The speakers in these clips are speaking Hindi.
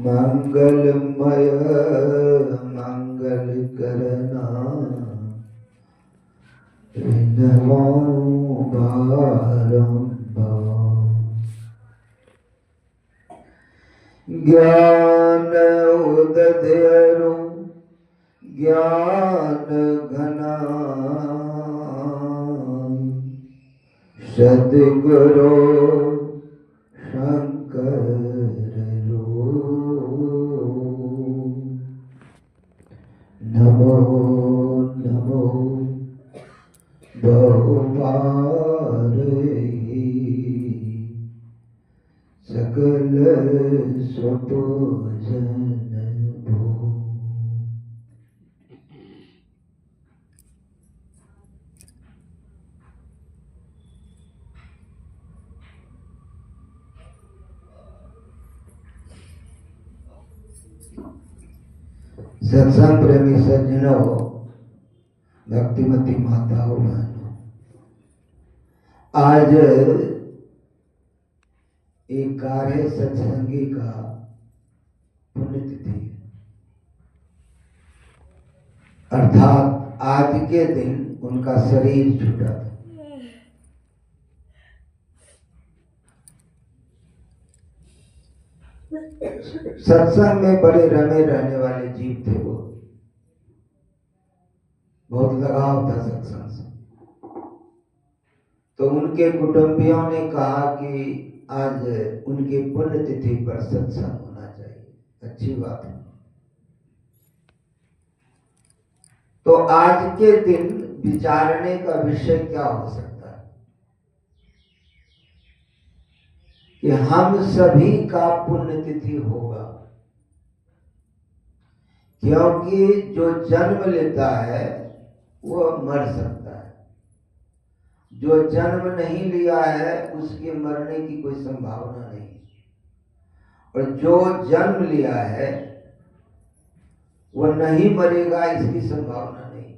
मंगलमय मंगल करना ज्ञान उदधेरु ज्ञान घना सद्गुरु शंकर नमो नमो बहुपारे सकल स्वपूजन भो। सत्संग प्रेमी सज्जनों, भक्तिमती माताओं बहनों, आज एक कार्य सत्संगी का पुण्यतिथि है, अर्थात आज के दिन उनका शरीर छूटा था। सत्संग में बड़े रमे रहने वाले जीव थे वो, बहुत लगाव था सत्संग से। तो उनके कुटुंबियों ने कहा कि आज उनके पुण्यतिथि पर सत्संग होना चाहिए, अच्छी बात है। तो आज के दिन विचारने का विषय क्या हो सकता है कि हम सभी का पुण्यतिथि होगा, क्योंकि जो जन्म लेता है वो मर सकता है, जो जन्म नहीं लिया है उसके मरने की कोई संभावना नहीं, और जो जन्म लिया है वो नहीं मरेगा इसकी संभावना नहीं।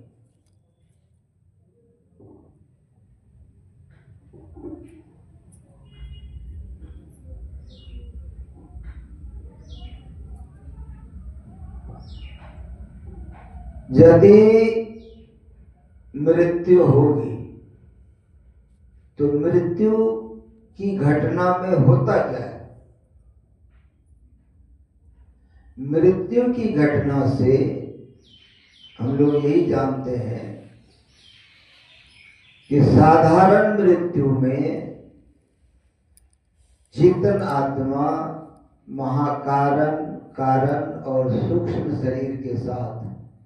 यदि मृत्यु होगी तो मृत्यु की घटना में होता क्या है? मृत्यु की घटना से हम लोग यही जानते हैं कि साधारण मृत्यु में चेतन आत्मा महाकारण कारण और सूक्ष्म शरीर के साथ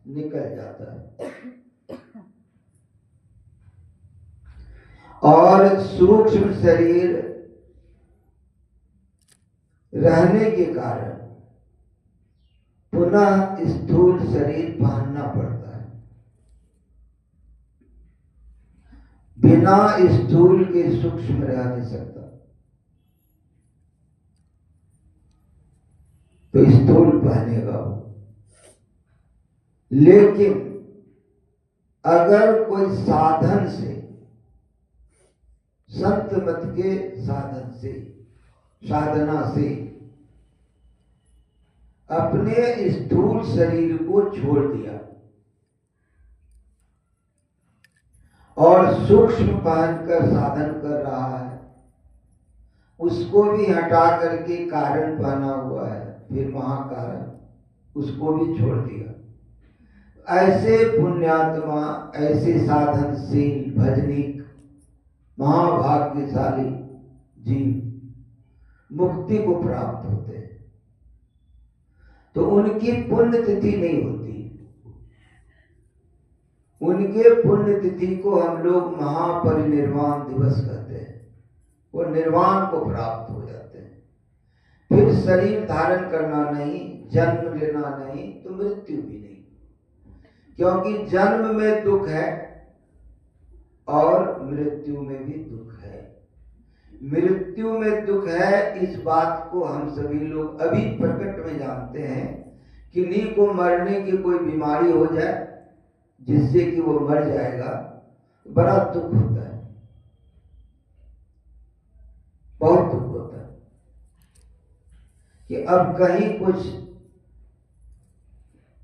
निकल जाता है, और सूक्ष्म शरीर रहने के कारण पुनः स्थूल शरीर पहनना पड़ता है। बिना स्थूल के सूक्ष्म रह नहीं सकता, तो स्थूल पहनेगा वो। लेकिन अगर कोई साधन से, संत मत के साधन से, साधना से अपने स्थूल शरीर को छोड़ दिया और सूक्ष्म पहनकर साधन कर रहा है, उसको भी हटा करके कारण पहना हुआ है, फिर महाकारण, उसको भी छोड़ दिया। ऐसे पुण्यात्मा, ऐसे साधनशील भजनिक महाभाग्यशाली जीव मुक्ति को प्राप्त होते हैं, तो उनकी पुण्यतिथि नहीं होती। उनके पुण्यतिथि को हम लोग महापरिनिर्वाण दिवस कहते हैं। वो निर्वाण को प्राप्त हो जाते हैं, फिर शरीर धारण करना नहीं, जन्म लेना नहीं, तो मृत्यु भी नहीं, क्योंकि जन्म में दुख है और मृत्यु में भी दुख है। मृत्यु में दुख है, इस बात को हम सभी लोग अभी प्रकट में जानते हैं। किन्हीं को मरने की कोई बीमारी हो जाए जिससे कि वो मर जाएगा, बड़ा दुख होता है। कि अब कहीं कुछ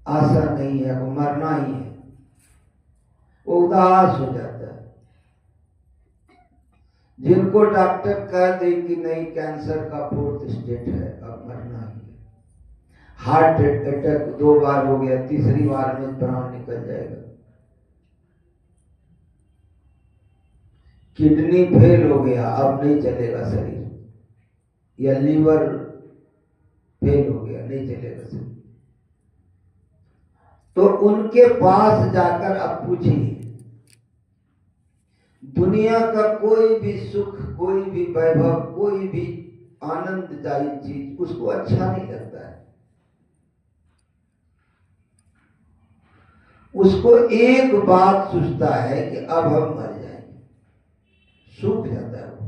आशा नहीं है, वो मरना ही है, वो उदास हो जाता है। जिनको डॉक्टर कह दे कि नहीं कैंसर का 4th स्टेज है, अब मरना ही है, हार्ट अटैक 2 बार हो गया, तीसरी बार में प्राण निकल जाएगा, किडनी फेल हो गया, अब नहीं चलेगा शरीर, या लीवर फेल हो गया, नहीं चलेगा शरीर, तो उनके पास जाकर अब पूछिए, दुनिया का कोई भी सुख, कोई भी वैभव, कोई भी आनंददायी चीज उसको अच्छा नहीं लगता है। उसको एक बात सोचता है कि अब हम मर जाएंगे, सूख जाता है वो।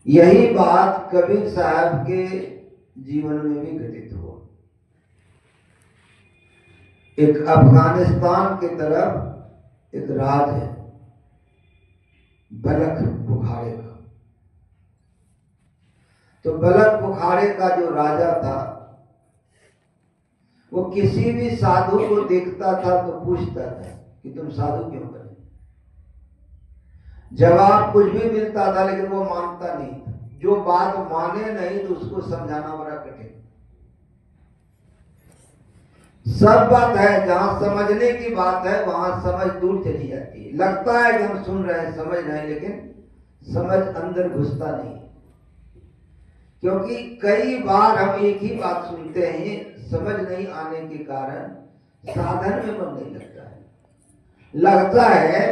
यही बात कबीर साहब के जीवन में भी घटित हुआ। एक अफगानिस्तान की तरफ एक राज है बलख बुखारे का। तो बलख बुखारे का जो राजा था वो किसी भी साधु को देखता था तो पूछता था कि तुम साधु क्यों बने। जवाब कुछ भी मिलता था लेकिन वो मानता नहीं था। जो बात माने नहीं तो उसको समझाना बड़ा कठिन। सब बात है, जहां समझने की बात है वहां समझ दूर चली जाती है। लगता है कि हम सुन रहे हैं, समझ रहे हैं, लेकिन समझ अंदर घुसता नहीं, क्योंकि कई बार हम एक ही बात सुनते हैं, समझ नहीं आने के कारण साधन में मन नहीं लगता है। लगता है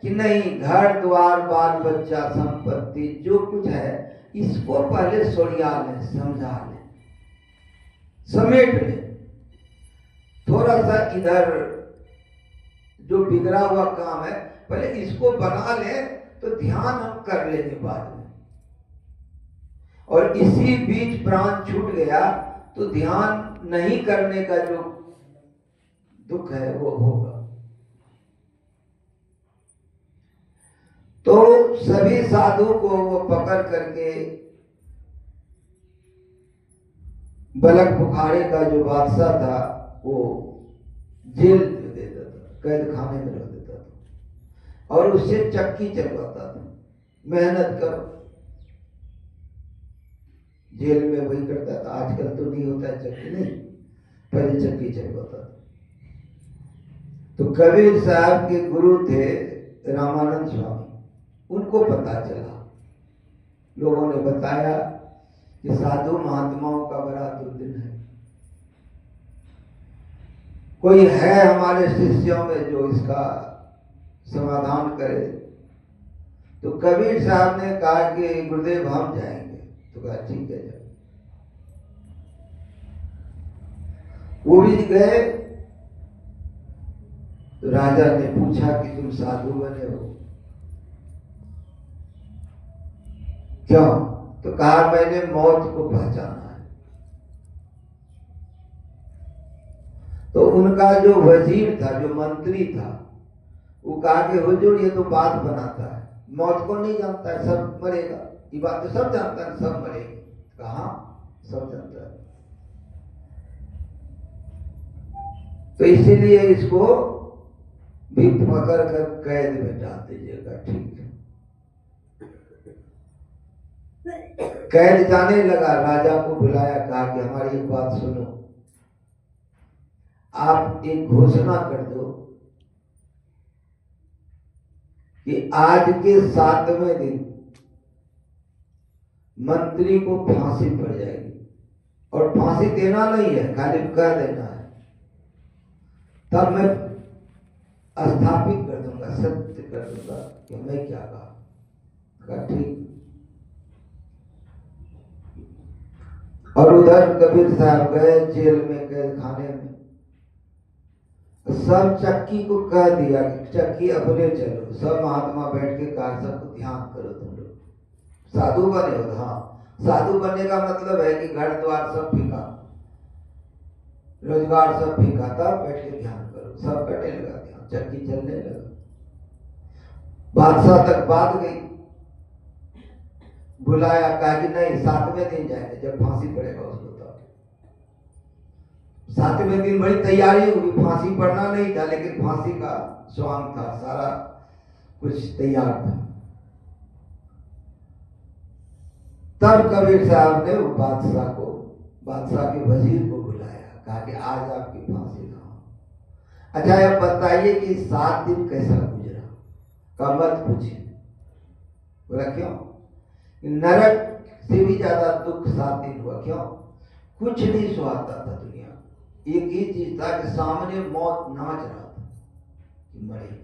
कि नहीं, घर द्वार बाल बच्चा संपत्ति जो कुछ है इसको पहले सोड़िया लें, समझा लें, समेट लें। थोड़ा सा इधर जो बिगड़ा हुआ काम है पहले इसको बना ले तो ध्यान हम कर लेंगे बाद में। और इसी बीच प्राण छूट गया तो ध्यान नहीं करने का जो दुख है वो होगा। तो सभी साधु को वो पकड़ करके बलख बुखारे का जो बादशाह था वो जेल में देता था, कैद खाने में रख देता था और उससे चक्की चलवाता था। मेहनत करो, जेल में वही करता था। आजकल तो नहीं होता है चक्की, नहीं, पहले चक्की चलवाता था। तो कबीर साहब के गुरु थे रामानंद स्वामी, उनको पता चला, लोगों ने बताया कि साधु महात्माओं का बड़ा दुर्दिन है। कोई है हमारे शिष्यों में जो इसका समाधान करे। तो कबीर साहब ने कहा कि गुरुदेव हम जाएंगे। तो कहा ठीक है जाओ। वो भी गए। तो राजा ने पूछा कि तुम साधु बने हो क्यों? तो कहा मैंने मौत को पहचाना है। तो उनका जो वजीर था, जो मंत्री था, वो कहा कि हुजूर ये तो बात बनाता है, मौत को नहीं जानता है, सब मरेगा। ये बात तो सब जानता है, सब मरेंगे। कहा सब जानता है। तो इसीलिए इसको भी पकड़ कर कैद में डाल दीजिएगा। ठीक है। कैद जाने लगा, राजा को बुलाया, कहा कि हमारी एक बात सुनो, आप एक घोषणा कर दो कि आज के 7वें दिन मंत्री को फांसी पड़ जाएगी। और फांसी देना नहीं है, खाली कह देना है, तब मैं स्थापित कर दूंगा, सत्य कर दूंगा कि मैं क्या कहा। ठीक। और उधर कबीर साहब गए जेल में, कैद खाने में। सब चक्की को कह दिया कि चक्की अपने चलो। सब महात्मा बैठ के कहा सबको ध्यान करो, तुम लोग साधु बने हो। हाँ, साधु बनने का मतलब है कि घर द्वार सब फीका, रोजगार सब फीका, तब बैठ के ध्यान करो। सब करने लगा ध्यान, चक्की चलने लगा। बादशाह तक बात गई। बुलाया, कहा कि नहीं 7वें दिन जाएंगे जब फांसी पड़ेगा उसको। तब 7वें दिन बड़ी तैयारी हुई, फांसी पड़ना नहीं था लेकिन फांसी का स्वांग था, सारा कुछ तैयार था। तब कबीर साहब ने वो बादशाह के वजीर को बुलाया, कहा कि आज आपकी फांसी ना हो। अच्छा अब बताइए कि 7 दिन कैसा गुजरा? का मत पूछिए। बोला क्यों? नरक से भी ज्यादा दुख 7 दिन हुआ। क्यों? कुछ नहीं सुहाता था दुनिया, एक ही चीज था कि सामने मौत नाच रहा था कि मरे।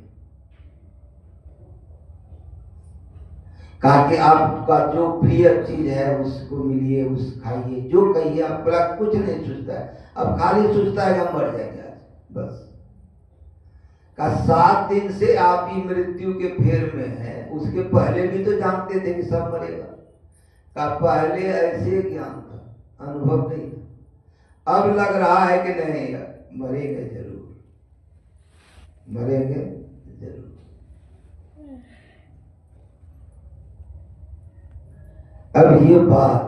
कहा कि आपका जो प्रिय चीज है उसको मिलिए, उस खाइए, जो कहिए आप। बोला कुछ नहीं सोचता है, अब खाली सोचता है कि हम मर जाएंगे आज बस। का 7 दिन से आप ही मृत्यु के फेर में हैं, उसके पहले भी तो जानते थे कि सब मरेगा। का पहले ऐसे ज्ञान था, अनुभव नहीं था। अब लग रहा है कि नहीं मरेंगे जरूर, मरेंगे जरूर। अब ये बात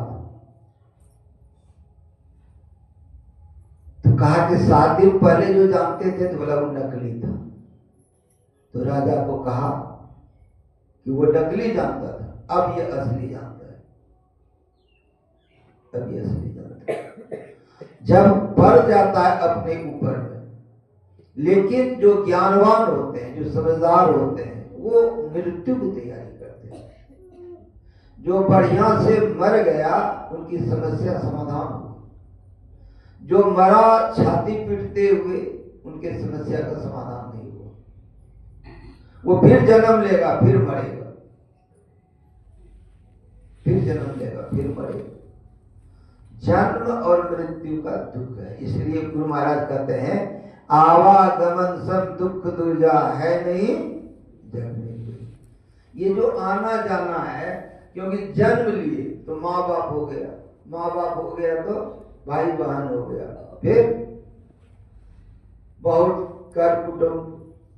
तो कहा कि 7 दिन पहले जो जानते थे तो बोला वो नकली था। तो राजा को कहा कि वो नकली जानता था, अब ये असली जानता है, अब ये असली जानता है। जब पड़ जाता है अपने ऊपर में। लेकिन जो ज्ञानवान होते हैं, जो समझदार होते हैं, वो मृत्यु की तैयारी करते हैं। जो बढ़िया से मर गया उनकी समस्या समाधान हो। जो मरा छाती पीटते हुए उनके समस्या का समाधान नहीं हुआ। वो फिर जन्म लेगा, फिर मरेगा, फिर जन्म लेगा, फिर मरेगा। जन्म और मृत्यु का दुख है। इसलिए गुरु महाराज कहते हैं आवागमन सब दुख दूजा है नहीं जग में। ये जो आना जाना है, क्योंकि जन्म लिए तो माँ बाप हो गया, माँ बाप हो गया तो भाई बहन हो गया, फिर बहुत कर कुटुंब,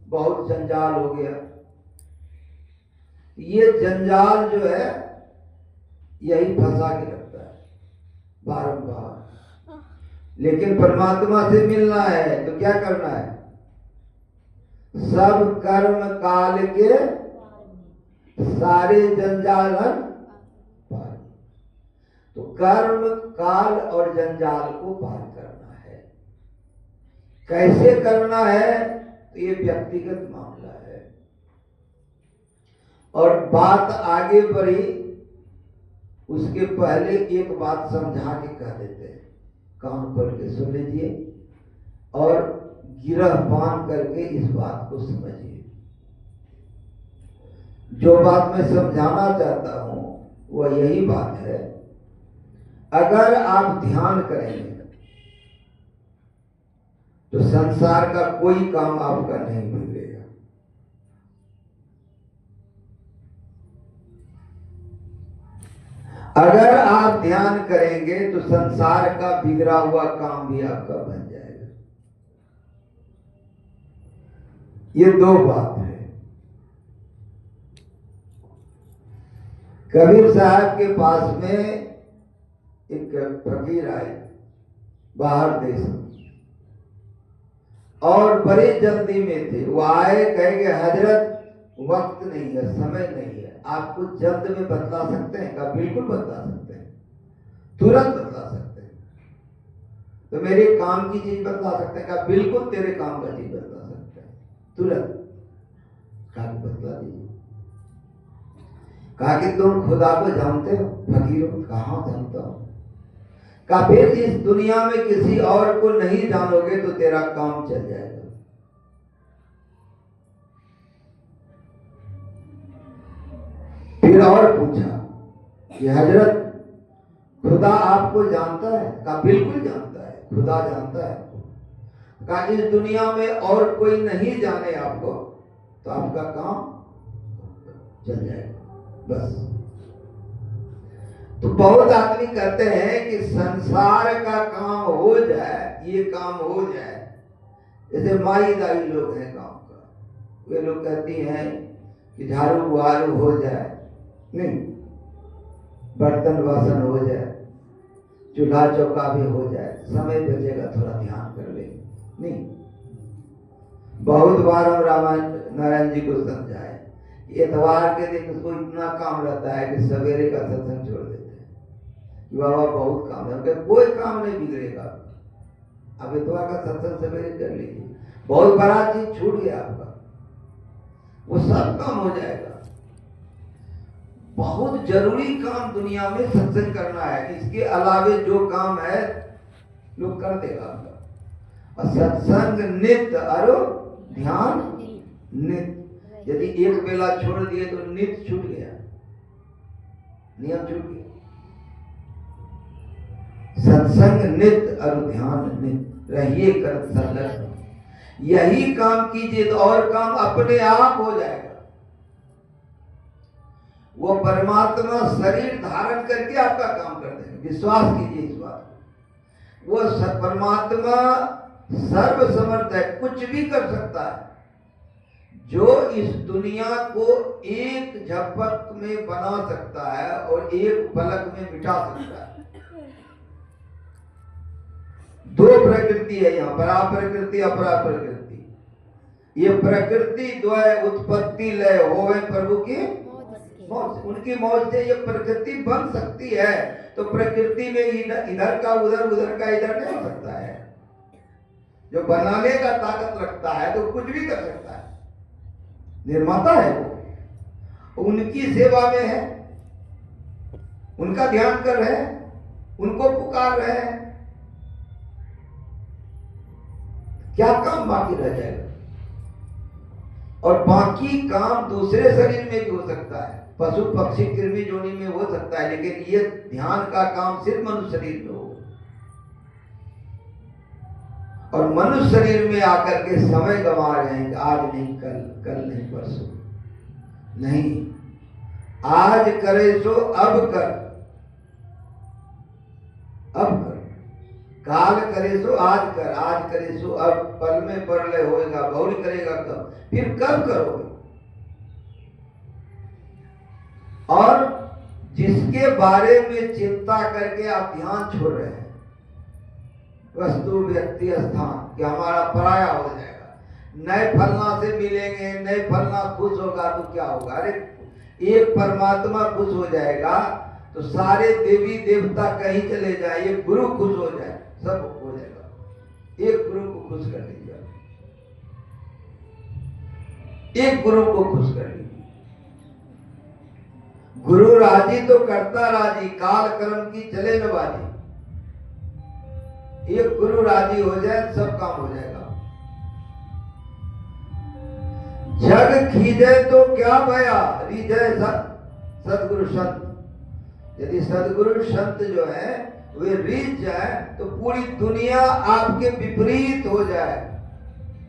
बहुत जंजाल हो गया। ये जंजाल जो है यही फंसा के रखता है बारंबार। लेकिन परमात्मा से मिलना है तो क्या करना है? सब कर्म काल के सारे जंजाल पार। तो कर्म काल और जंजाल को पार करना है। कैसे करना है? तो ये व्यक्तिगत मामला है। और बात आगे बढ़ी उसके पहले एक बात समझा के कह देते हैं, कान खोल के सुन लीजिए और गिरह बांध करके इस बात को समझिए। जो बात मैं समझाना चाहता हूं वह यही बात है, अगर आप ध्यान करेंगे तो संसार का कोई काम आपका नहीं बिगड़ेगा। अगर आप ध्यान करेंगे तो संसार का बिगड़ा हुआ काम भी आपका बन जाएगा। ये दो बात है। कबीर साहब के पास में एक फकीर आए बाहर देश में और बड़े जल्दी में थे। वो आए कहेंगे हजरत वक्त नहीं है, समय नहीं है, आपको जल्द में बतला सकते हैं? का बिल्कुल बतला सकते हैं, तुरंत बतला सकते हैं। तो मेरे काम की चीज बतला सकते हैं? का बिल्कुल तेरे काम का चीज बतला सकते हैं, तुरंत। कहा बतला दीजिए। कहा कि तुम खुदा को जानते हो? फकीर हो? कहाँ जानता हो? कहा फिर इस दुनिया में किसी और को नहीं जानोगे तो तेरा काम चल जाएगा। फिर और पूछा कि हजरत खुदा आपको जानता है? कहा बिल्कुल जानता है, खुदा जानता है। कहा इस दुनिया में और कोई नहीं जाने आपको तो आपका काम चल जाएगा बस। तो बहुत आदमी कहते हैं कि संसार का काम हो जाए, ये काम हो जाए। जैसे माई दाई लोग हैं गांव का, वे लोग कहती हैं कि झाड़ू बुहारू हो जाए, नहीं, बर्तन बासन हो जाए, चूल्हा चौका भी हो जाए, समय बचेगा थोड़ा ध्यान कर ले। नहीं, बहुत बार हम रामायण नारायण जी को समझाए, इतवार के दिन उसको इतना काम रहता है कि सवेरे का सत्संग छोड़ देते हैं कि बाबा बहुत काम है। उनका कोई काम नहीं बिगड़ेगा, अब इतवार का सत्संग सवेरे कर लीजिए, बहुत बड़ा चीज छूट गया आपका, वो सब काम हो जाएगा। बहुत जरूरी काम दुनिया में सत्संग करना है, इसके अलावे जो काम है लोग कर देगा आपका। और सत्संग नित्य और ध्यान नित्य, यदि एक बेला छोड़ दिए तो नित्य छूट गया, नियम छूट गया। सत्संग नित्य और ध्यान नित्य, रहिए कर संलग्न, यही काम कीजिए तो और काम अपने आप हो जाएगा। वो परमात्मा शरीर धारण करके आपका काम कर देंगे, विश्वास कीजिए इस बात को। वो परमात्मा सर्व समर्थ है, कुछ भी कर सकता है। जो इस दुनिया को एक झपक में बना सकता है और एक पलक में मिटा सकता है। दो प्रकृति है यहाँ, परा प्रकृति अपरा प्रकृति। ये प्रकृति द्वय उत्पत्ति लय होवे प्रभु की मौज, उनकी मौज से ये प्रकृति बन सकती है। तो प्रकृति में इधर का उधर, उधर का इधर नहीं हो सकता है। जो बनाने का ताकत रखता है तो कुछ भी कर सकता है, निर्माता है वो, उनकी सेवा में है, उनका ध्यान कर रहे हैं, उनको पुकार रहे हैं, क्या काम बाकी रह जाएगा। और बाकी काम दूसरे शरीर में भी हो सकता है, पशु पक्षी कृमि जोनि में हो सकता है, लेकिन ये ध्यान का काम सिर्फ मनुष्य शरीर में हो। और मनुष्य शरीर में आकर के समय गंवा रहे हैं, आज नहीं कल, कल नहीं परसों नहीं, आज करे सो अब कर, अब कर, काल करे सो आज कर, आज करे सो अब, पल में परलय होएगा, बहुल करेगा कब, फिर कब करोगे। और जिसके बारे में चिंता करके आप ध्यान छोड़ रहे हैं, वस्तु व्यक्ति स्थान, कि हमारा पराया हो जाएगा, नए फलना से मिलेंगे, नए फलना खुश होगा तो क्या होगा। अरे एक परमात्मा खुश हो जाएगा तो सारे देवी देवता कहीं चले जाए, एक गुरु खुश हो जाए, सब हो जाएगा। एक गुरु को खुश कर लीजिए, एक गुरु को खुश कर लीजिए। गुरु राजी तो करता राजी, काल कर्म की चले न बाजी। एक गुरु राजी हो जाए सब काम हो जाएगा। जग खीजे तो क्या भया, रिजय सदगुरु संत। यदि सदगुरु संत जो है वे रीझ जाए तो पूरी दुनिया आपके विपरीत हो जाए,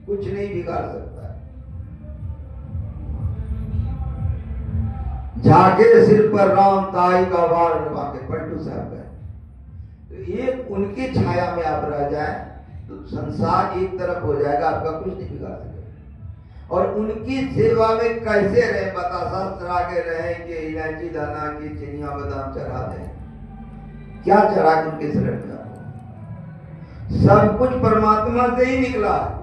कुछ नहीं बिगाड़ सकता है। झाके सिर पर राम ताई का वार बाके, पलटू साहब का। तो एक उनकी छाया में आप रह जाए तो संसार एक तरफ हो जाएगा, आपका कुछ नहीं बिगाड़ सकेगा। और उनकी सेवा में कैसे रहे, बतासा चढ़ा के रहेंगे, इलायची दाना की चिनिया बादाम चढ़ा दें, क्या चढ़ा के उनके शरण में आपको, सब कुछ परमात्मा से ही निकला है।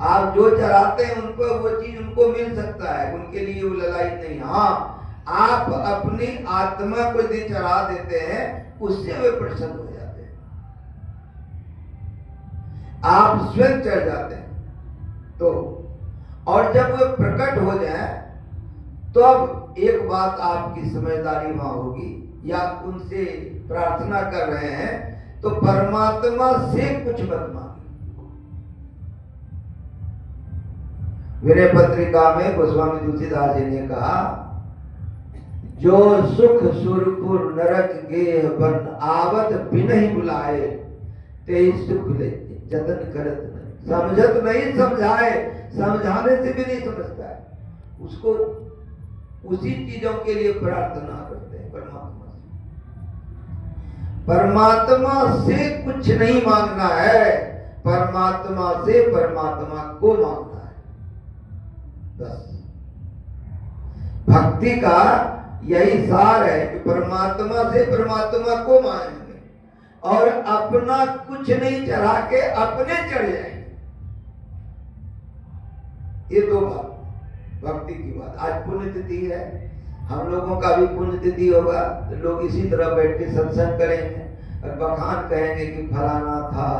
आप जो चढ़ाते हैं उनको वो चीज उनको मिल सकता है, उनके लिए वो ललायत नहीं। हाँ, आप अपनी आत्मा को यदि चढ़ा देते हैं उससे वे प्रसन्न हो जाते हैं, आप स्वयं चढ़ जाते हैं। तो और जब वे प्रकट हो जाए तो अब एक बात आपकी समझदारी वहां होगी, या उनसे प्रार्थना कर रहे हैं तो परमात्मा से कुछ मत मांगे। विनय पत्रिका में गोस्वामी तुलसीदास जी ने कहा, जो सुख सुरपुर नरक गेह बन, आवत बिनहि बुलाए, ते सुख ले जतन करत नहीं। समझत नहीं समझाए, समझाने से भी नहीं समझता है, उसको उसी चीजों के लिए प्रार्थना करते हैं परमात्मा से। परमात्मा से कुछ नहीं मांगना है, परमात्मा से परमात्मा को मांगना है बस। भक्ति का यही सार है कि परमात्मा से परमात्मा को मानेंगे और अपना कुछ नहीं चढ़ा के अपने चढ़ जाएंगे। ये दो बात भक्ति की बात। आज पुण्यतिथि है, हम लोगों का भी पुण्यतिथि होगा तो लोग इसी तरह बैठ के सत्संग करेंगे और बखान कहेंगे कि फलाना था,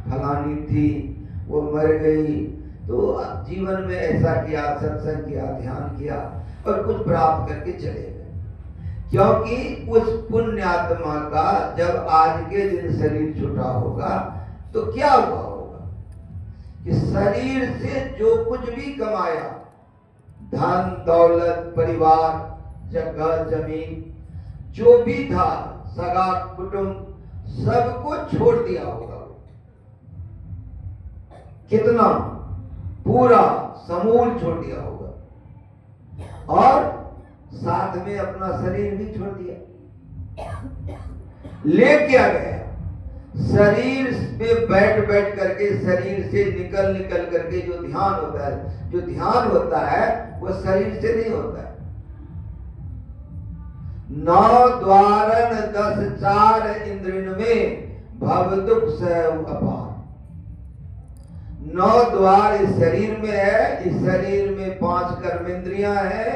फलानी थी, वो मर गई, तो जीवन में ऐसा किया, सत्संग किया, ध्यान किया और कुछ प्राप्त करके चले गए। क्योंकि उस पुण्य आत्मा का जब आज के दिन शरीर छूटा होगा तो क्या हुआ होगा कि शरीर से जो कुछ भी कमाया, धन दौलत, परिवार, जगह जमीन, जो भी था, सगा कुटुंब, सबको छोड़ दिया होगा। कितना? पूरा समूल छोड़ दिया होगा और साथ में अपना शरीर भी छोड़ दिया। ले क्या गया? शरीर में बैठ बैठ करके, शरीर से निकल निकल करके जो ध्यान होता है, जो ध्यान होता है वो शरीर से नहीं होता है। 9 द्वारन 10 चार इंद्रिन में भव दुख सहु अपार। 9 द्वार इस शरीर में है, इस शरीर में 5 कर्मेंद्रियां हैं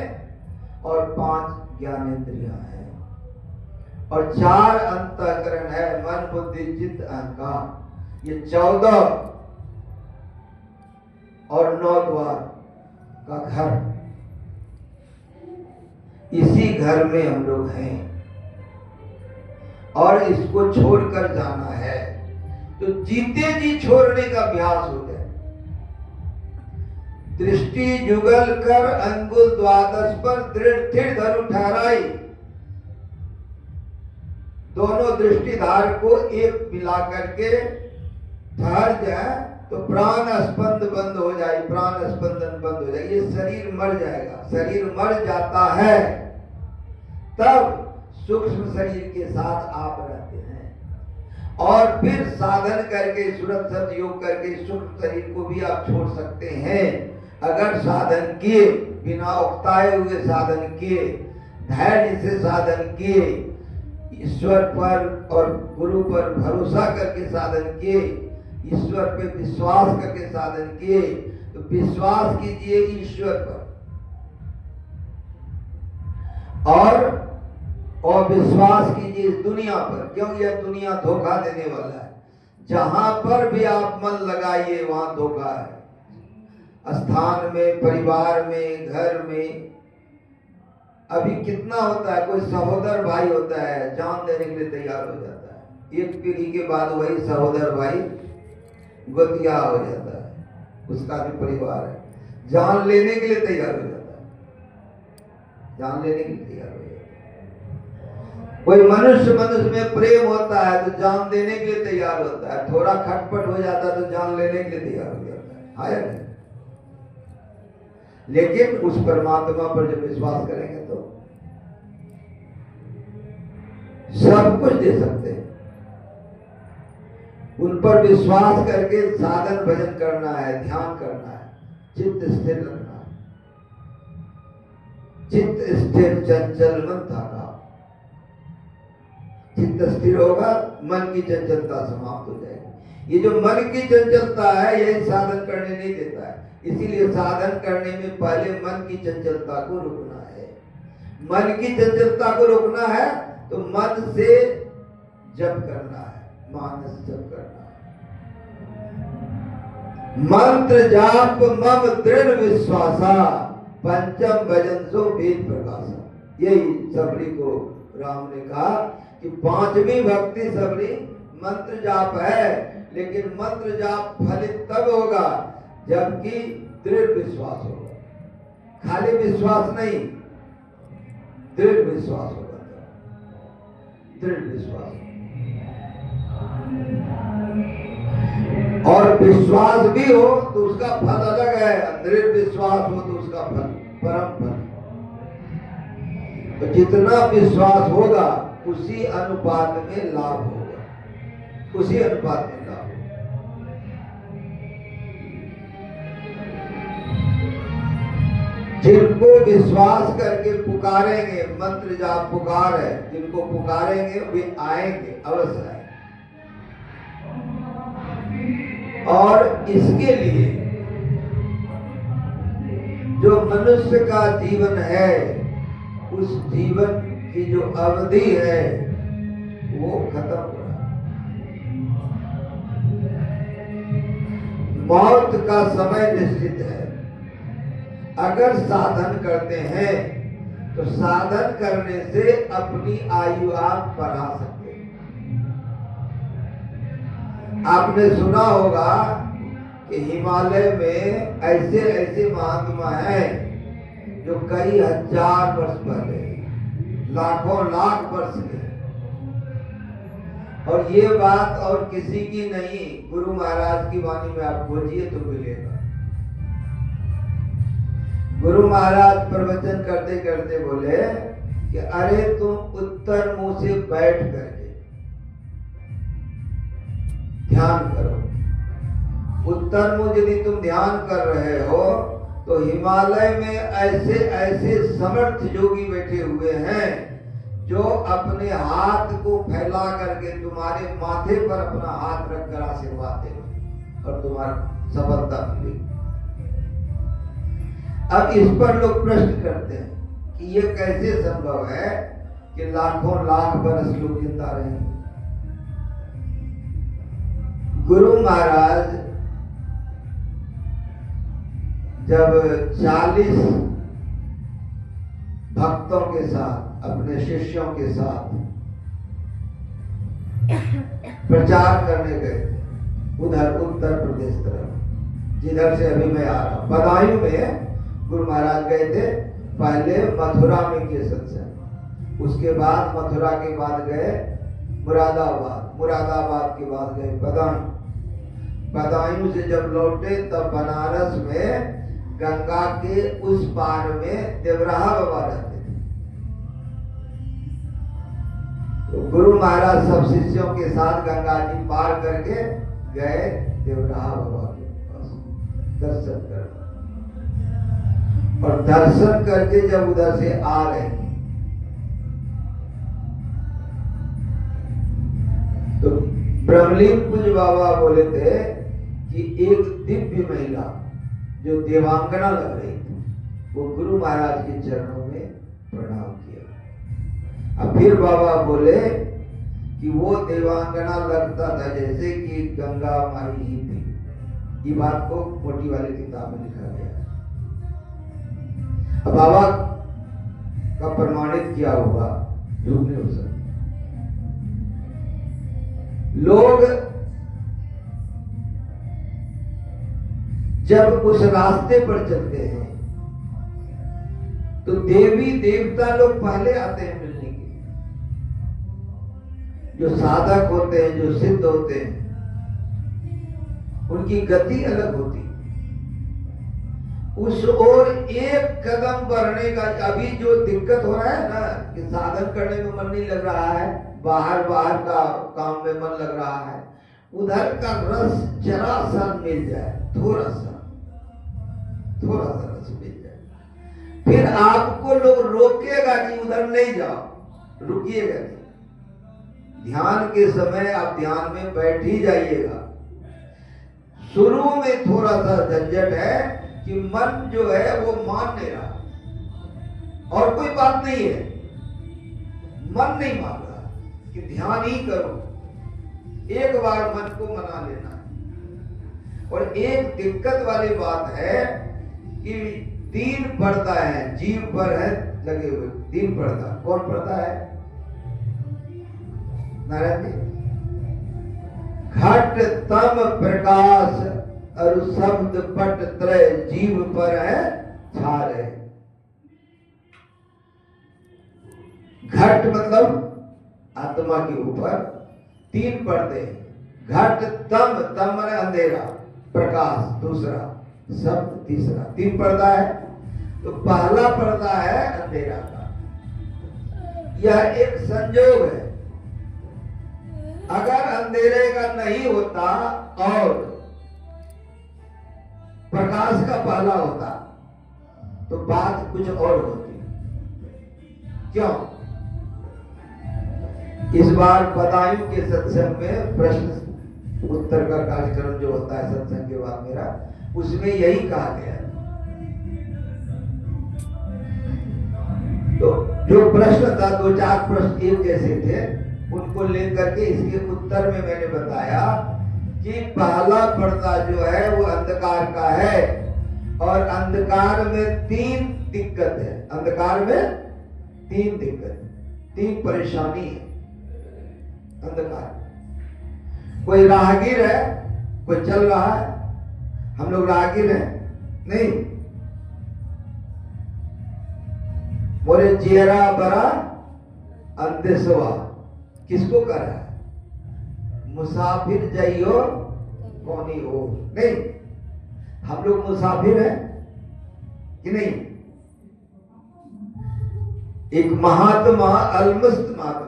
और 5 ज्ञानेंद्रियां हैं और 4 अंतःकरण है, मन बुद्धि चित्त अहंकार। ये 14 और 9 द्वार का घर, इसी घर में हम लोग हैं और इसको छोड़कर जाना है। तो जीते जी छोड़ने का अभ्यास हो जाए। दृष्टि जुगल कर अंगुल द्वादश पर दृढ़ स्थिर धनु ठहराई। दोनों दृष्टिधार को एक मिला करके ठहर जाए तो प्राण स्पंद बंद हो जाए, प्राण स्पंदन बंद हो जाए, ये शरीर मर जाएगा। शरीर मर जाता है तब सूक्ष्म शरीर के साथ आप रहते हैं और फिर साधन करके, सुरत सत योग करके सूक्ष्म शरीर को भी आप छोड़ सकते हैं। अगर साधन किए, बिना उकताए हुए साधन किए, धैर्य से साधन किए, ईश्वर पर और गुरु पर भरोसा करके साधन किए, ईश्वर पे विश्वास करके साधन किए, तो विश्वास कीजिए ईश्वर पर और विश्वास कीजिए इस दुनिया पर, क्योंकि यह दुनिया धोखा देने वाला है। जहां पर भी आप मन लगाइए वहां धोखा है। स्थान में, परिवार में, घर में। अभी कितना होता है, कोई सहोदर भाई होता है, जान देने के लिए तैयार हो जाता है, एक पीढ़ी के बाद वही सहोदर भाई गोतिया हो जाता है, उसका भी परिवार है, जान लेने के लिए तैयार हो जाता है, जान लेने के लिए तैयार हो जाता है। कोई मनुष्य में प्रेम होता है तो जान देने के लिए तैयार होता है, थोड़ा खटपट हो जाता है तो जान लेने के लिए तैयार हो जाता है, नहीं? लेकिन उस परमात्मा पर जब विश्वास करेंगे तो सब कुछ दे सकते हैं। उन पर विश्वास करके साधन भजन करना है, ध्यान करना है, चित्त स्थिर रखना है। चित्त स्थिर चंचल मन थाका। चित्त स्थिर होगा, मन की चंचलता समाप्त हो जाएगी। ये जो मन की चंचलता है यही साधन करने नहीं देता है। इसीलिए साधन करने में पहले मन की चंचलता को रोकना है। मन की चंचलता को रोकना है तो मन से जप करना है, मानस जप करना है। मंत्र जाप मम दृढ़ विश्वासा, पंचम भजन सो वेद प्रकाशा। यही सबरी को राम ने कहा कि 5वीं भक्ति सबरी मंत्र जाप है, लेकिन मंत्र जाप फलित तब होगा जबकि दृढ़ विश्वास होगा। खाली विश्वास नहीं, दृढ़ विश्वास होगा। दृढ़ विश्वास और विश्वास भी हो तो उसका फल अलग है, दृढ़ विश्वास हो तो उसका फल परम फल। तो जितना विश्वास होगा उसी अनुपात में लाभ होगा, उसी अनुपात में लाभ होगा। जिनको विश्वास करके पुकारेंगे, मंत्र जाप पुकार है, जिनको पुकारेंगे वे आएंगे, अवश्य आएंगे। और इसके लिए जो मनुष्य का जीवन है, उस जीवन की जो अवधि है वो खत्म हो रहा है। मौत का समय निश्चित है। अगर साधन करते हैं तो साधन करने से अपनी आयु आप बढ़ा सकते हैं। आपने सुना होगा कि हिमालय में ऐसे ऐसे महात्मा हैं जो कई हजार वर्ष पहले, लाखों लाख वर्ष के, और ये बात और किसी की नहीं, गुरु महाराज की वाणी में आप खोजिए तो मिलेगा। गुरु महाराज प्रवचन करते करते बोले कि अरे तुम उत्तर मुंह से बैठ करके ध्यान करो। उत्तर मुंह यदि तुम ध्यान कर रहे हो तो हिमालय में ऐसे ऐसे समर्थ योगी बैठे हुए हैं जो अपने हाथ को फैला करके तुम्हारे माथे पर अपना हाथ रखकर आशीर्वाद देंगे और तुम्हारी सफलता मिलेगी। अब इस पर लोग प्रश्न करते हैं कि ये कैसे संभव है कि लाखों लाख बरस लोग जिंदा रहेंगे। गुरु महाराज जब 40 भक्तों के साथ, अपने शिष्यों के साथ प्रचार करने गए उधर उत्तर प्रदेश तरफ, जिधर से अभी मैं आ रहा हूं, बदायूं में गुरु महाराज गए थे। पहले मथुरा में किए सत्संग, उसके बाद मथुरा के बाद गए मुरादाबाद, मुरादाबाद के बाद गए बदायूं, बदायूं से जब लौटे तब बनारस में गंगा के उस पार में देवराहा बाबा रहते थे। तो गुरु महाराज सब शिष्यों के साथ गंगा जी पार करके गए देवराहा बाबा के पास दर्शन कर, और दर्शन करके जब उधर से आ रहे तो ब्रह्मलीन पूज्य बाबा बोले थे कि एक दिव्य महिला जो देवांगना लग रही थी वो गुरु महाराज के चरणों में प्रणाम किया। अब फिर बाबा बोले कि वो देवांगना लगता था जैसे कि गंगा हमारी ही थी। ये बात को मोटी वाली किताब में लिखा गया। अब बाबा का प्रमाणित किया हुआ झूठ नहीं हो सकता। लोग जब उस रास्ते पर चलते हैं तो देवी देवता लोग पहले आते हैं मिलने के लिए। जो साधक होते हैं, जो सिद्ध होते हैं, उनकी गति अलग होती है। उस ओर एक कदम बढ़ने का, अभी जो दिक्कत हो रहा है ना कि साधन करने में मन नहीं लग रहा है, बाहर का काम में मन लग रहा है, उधर का रस जरा सा मिल जाए, थोड़ा सा रस मिल जाए, फिर आपको लोग रोकेगा कि उधर नहीं जाओ, रुकिएगा नहीं। ध्यान के समय आप ध्यान में बैठ ही जाइएगा। शुरू में थोड़ा सा झंझट है कि मन जो है वो मान नहीं रहा, और कोई बात नहीं है, मन नहीं मान रहा कि ध्यान ही करो। एक बार मन को मना लेना है। और एक दिक्कत वाली बात है कि 3 पर्दा है, जीव पर है लगे हुए 3 पर्दा। कौन पर्दा है? नारायण जी, घट तम प्रकाश और शब्द पट त्रय जीव पर है छारे। घट मतलब आत्मा के ऊपर 3 पर्दे, घट तम, तम माने अंधेरा, प्रकाश दूसरा, शब्द तीसरा, 3 पर्दा है। तो पहला पर्दा है अंधेरा का। यह एक संयोग है। अगर अंधेरे का नहीं होता और प्रकाश का पहला होता तो बात कुछ और होती। क्यों? इस बार बदायूं के सत्संग में प्रश्न उत्तर का कार्यक्रम जो होता है सत्संग के बाद मेरा, उसमें यही कहा गया। तो जो प्रश्न था, 2-4 प्रश्न एक जैसे थे, उनको लेकर के इसके उत्तर में मैंने बताया कि पहला पर्दा जो है वो अंधकार का है, और अंधकार में 3 दिक्कत है। अंधकार में 3 दिक्कत, 3 परेशानी है अंधकार। कोई राहगीर है, कोई चल रहा है, हम लोग राहगीर हैं नहीं, मोरे चेहरा बड़ा अंधेसवा किसको कर रहा है? मुसाफिर जाइयो कौनी हो नहीं। हम लोग मुसाफिर हैं कि नहीं? एक महात्मा, अलमस्त महात्मा,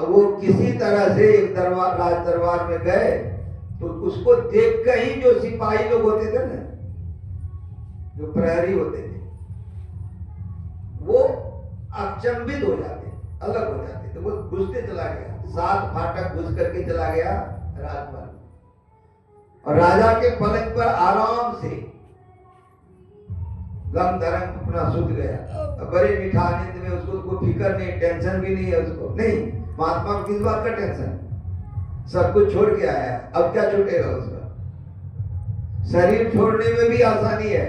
वो किसी तरह से एक दरबार, राज दरबार में गए, तो उसको देख कर ही जो सिपाही लोग होते थे ना, जो प्रहरी होते थे, वो अचंभित हो जाते, अलग हो जाते। तो वो घुसते चला गया, 7 फाटक घुस करके चला गया राजमहल, और राजा के पलंग पर आराम से गम धरम अपना सुध गया। बड़े मीठा आनंद में, उसको कोई फिक्र नहीं, टेंशन भी नहीं है उसको। नहीं, महात्मा को किस बात का टेंशन? सब कुछ छोड़ के आया, अब क्या छूटेगा उसका? शरीर छोड़ने में भी आसानी है,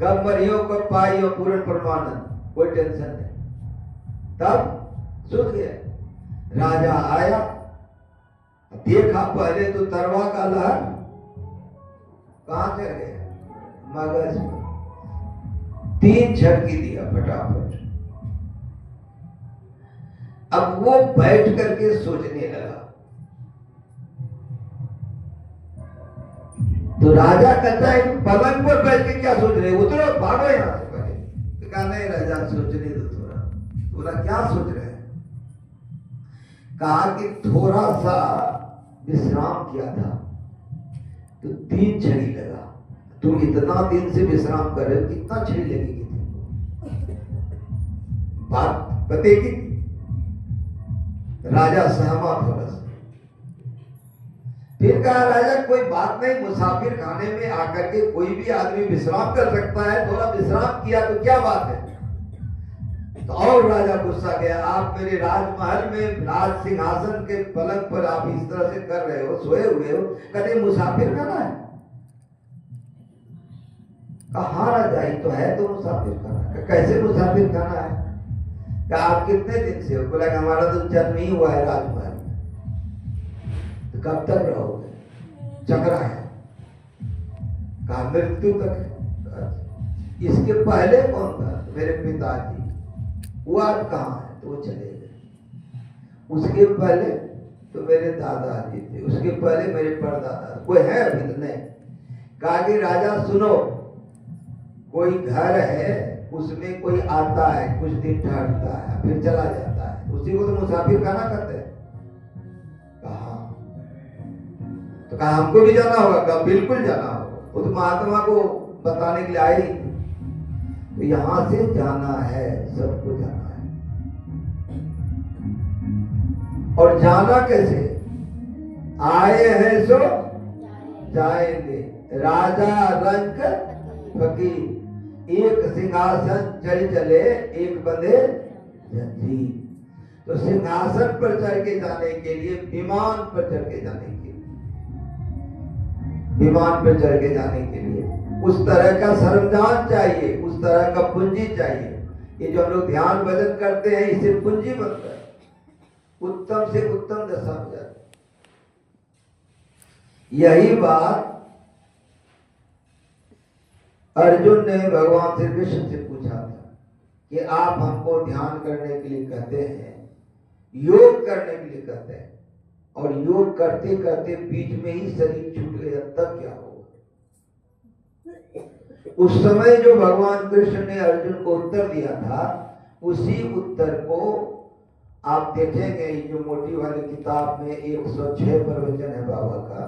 कब मरियो कब पाइयो पूर्ण परमानंद, कोई टेंशन नहीं। तब सुध गया। राजा आया, देखा पहले तो तरवा का लहर कहां चल गया? मगज में 3 झटकी दिया फटाफट। अब वो बैठ करके सोचने लगा। तो राजा कहता है पलंग पर बैठ के क्या सोच रहे? उतरो, भागो यहां से पहले। तो कहा नहीं राजा, सोचने दो थोड़ा। बोला क्या सोच रहे हैं? कहा कि थोड़ा सा विश्राम किया था तो 3 छड़ी लगा। तुम इतना दिन से विश्राम कर रहे हो, कितना छड़ी लगेगी तुमको? बात बतेगी। राजा सहमत हो बस। फिर कहा राजा कोई बात नहीं, मुसाफिर खाने में आकर के कोई भी आदमी विश्राम कर सकता है, थोड़ा विश्राम किया तो क्या बात है? तो और राजा गुस्सा गया, आप मेरे राजमहल में राज सिंहासन के पलंग पर आप इस तरह से कर रहे हो, सोए हुए हो, कहते मुसाफिर खाना है? कहा राजा ही तो है, तो मुसाफिर खाना। कैसे मुसाफिर खाना है? क्या आप कितने दिन से हो? बोला हमारा तो जन्म ही हुआ है राजमहल में। तो कब तक रहोगे? चक्रा है, कहा मृत्यु तक। इसके पहले कौन था? मेरे पिताजी। वो आज कहाँ है? तो वो चले गए। उसके पहले तो मेरे दादाजी थे, उसके पहले मेरे परदादा। कोई है अभी तो नहीं। कहा कि राजा सुनो, कोई घर है, उसमें कोई आता है, कुछ दिन ठहरता है, फिर चला जाता है, उसी को तो मुसाफिर खाना कहते हैं। कहा तो कहा हमको भी जाना होगा? कहा बिल्कुल जाना होगा। वो तो महात्मा को बताने के लिए आए ही। तो यहां से जाना है, सबको जाना है। और जाना कैसे? आए हैं सो जाएंगे। राजा रंक फकीर, एक सिंहासन चढ़ चले, एक बंधे जंजीर। तो सिंहासन पर चढ़ के जाने के लिए, विमान पर चढ़ के जाने के लिए, विमान पर चढ़ के जाने के लिए उस तरह का सरंजाम चाहिए, उस तरह का पूंजी चाहिए। ये जो हम लोग ध्यान भजन करते हैं, इससे पूंजी बनता है, उत्तम से उत्तम दशा हो जाती है। यही बात अर्जुन ने भगवान श्री कृष्ण से पूछा था कि आप हमको ध्यान करने के लिए कहते हैं, योग करने के लिए कहते हैं, और योग करते करते बीच में ही शरीर छूट गया, तब क्या होगा? उस समय जो भगवान कृष्ण ने अर्जुन को उत्तर दिया था, उसी उत्तर को आप देखेंगे जो मोटी वाली किताब में 106 प्रवचन है बाबा का,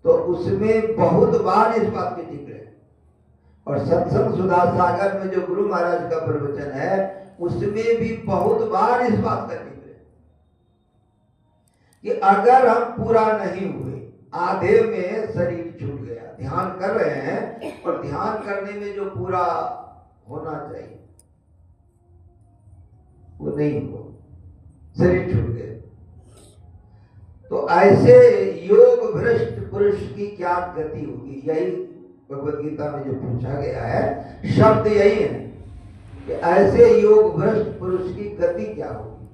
तो उसमें बहुत बार इस बात के जिक्र है और सत्संग सुधा सागर में जो गुरु महाराज का प्रवचन है उसमें भी बहुत बार इस बात का जिक्र है कि अगर हम पूरा नहीं हुए, आधे में शरीर छूट गया, ध्यान कर रहे हैं और ध्यान करने में जो पूरा होना चाहिए वो नहीं हुआ, शरीर छूट गया, तो ऐसे योग भ्रष्ट पुरुष की क्या गति होगी? यही भगवत गीता में जो पूछा गया है, शब्द यही है कि ऐसे योग भ्रष्ट पुरुष की गति क्या होगी।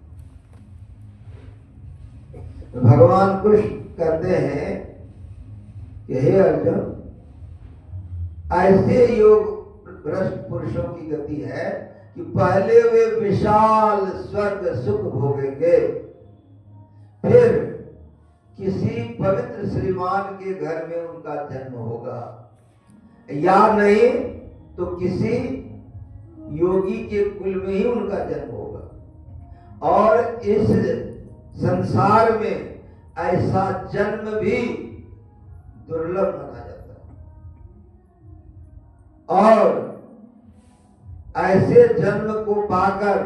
तो भगवान कृष्ण कहते हैं कि हे अर्जुन, ऐसे योग भ्रष्ट पुरुषों की गति है कि पहले वे विशाल स्वर्ग सुख भोगेंगे, फिर किसी पवित्र श्रीमान के घर में उनका जन्म होगा, या नहीं तो किसी योगी के कुल में ही उनका जन्म होगा। और इस संसार में ऐसा जन्म भी दुर्लभ माना जाता है, और ऐसे जन्म को पाकर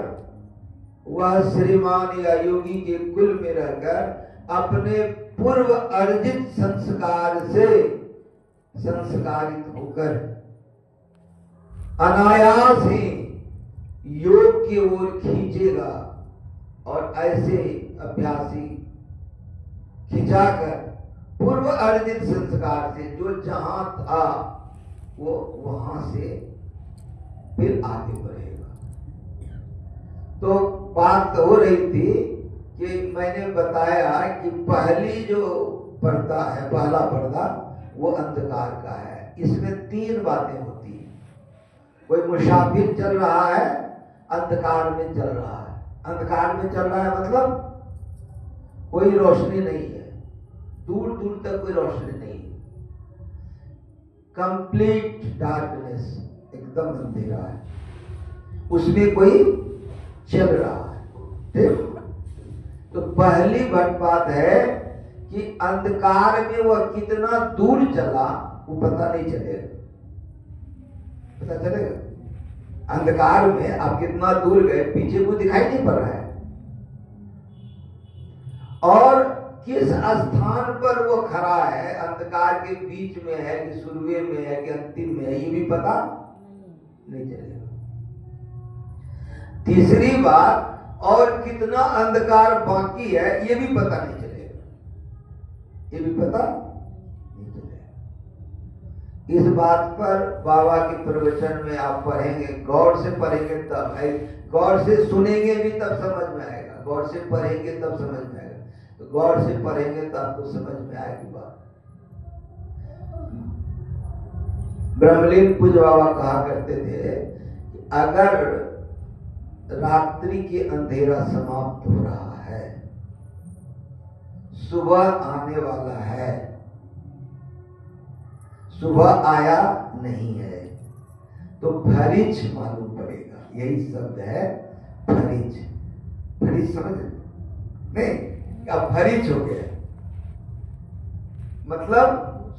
वह श्रीमान या योगी के कुल में रहकर अपने पूर्व अर्जित संस्कार से संस्कारित होकर अनायास ही योग की ओर खींचेगा, और ऐसे अभ्यासी खिंचाकर पूर्व अर्जित संस्कार से जो जहां था वो वहां से फिर आगे बढ़ेगा। तो बात हो रही थी कि मैंने बताया कि पहली जो पर्दा है, पहला पर्दा, वो अंधकार का है। इसमें 3 बातें होती हैं। कोई मुसाफिर चल रहा है, अंधकार में चल रहा है। अंधकार में चल रहा है मतलब कोई रोशनी नहीं है, दूर दूर तक कोई रोशनी नहीं है, कंप्लीट डार्कनेस, एकदम अंधेरा है, उसमें कोई चल रहा है। ठीक, तो पहली बात है कि अंधकार में वह कितना दूर चला वो पता नहीं चलेगा। पता चलेगा? अंधकार में आप कितना दूर गए, पीछे को दिखाई नहीं पड़ रहा है, और किस स्थान पर वो खड़ा है, अंधकार के बीच में है कि शुरुए में है कि अंतिम में है, ये भी पता नहीं चलेगा। तीसरी बात, और कितना अंधकार बाकी है ये भी पता नहीं चलेगा, ये भी पता नहीं चलेगा। इस बात पर बाबा के प्रवचन में आप पढ़ेंगे, गौर से पढ़ेंगे तब, गौर से सुनेंगे भी तब समझ में आएगा, गौर से पढ़ेंगे तब समझ में आएगा। तो गौर से पढ़ेंगे तो आपको समझ में आएगी बात। ब्रह्मलीन पूज्य बाबा कहा करते थे कि अगर रात्रि के अंधेरा समाप्त हो रहा है, सुबह आने वाला है, सुबह आया नहीं है, तो फरिज मालूम पड़ेगा। यही शब्द है फरिज। फरिज समझ नहीं? अब फरिज हो गया मतलब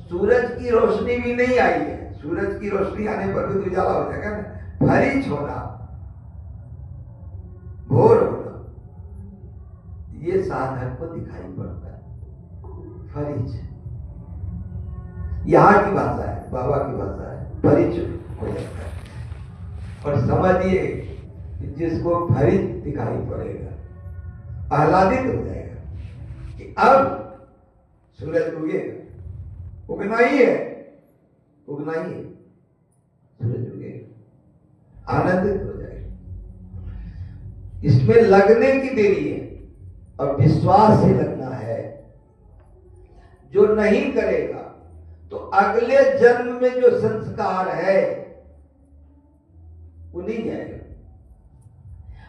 सूरज की रोशनी भी नहीं आई है, सूरज की रोशनी आने पर भी उजाला हो जाएगा ना। फरिज होना, भोर होना, ये साधक को दिखाई पड़ता है। फरिज यहां की भाषा है, बाबा की भाषा है, फरिज हो जाता है। और समझिए जिसको फरिज दिखाई पड़ेगा आह्लादित हो जाएगा कि अब सूरज उगेगा, उगना ही है, उगना ही है, सूरज उगेगा, आनंदित हो जाएगा। इसमें लगने की देरी है और विश्वास से लगना है। जो नहीं करेगा तो अगले जन्म में जो संस्कार है वो नहीं जाएगा।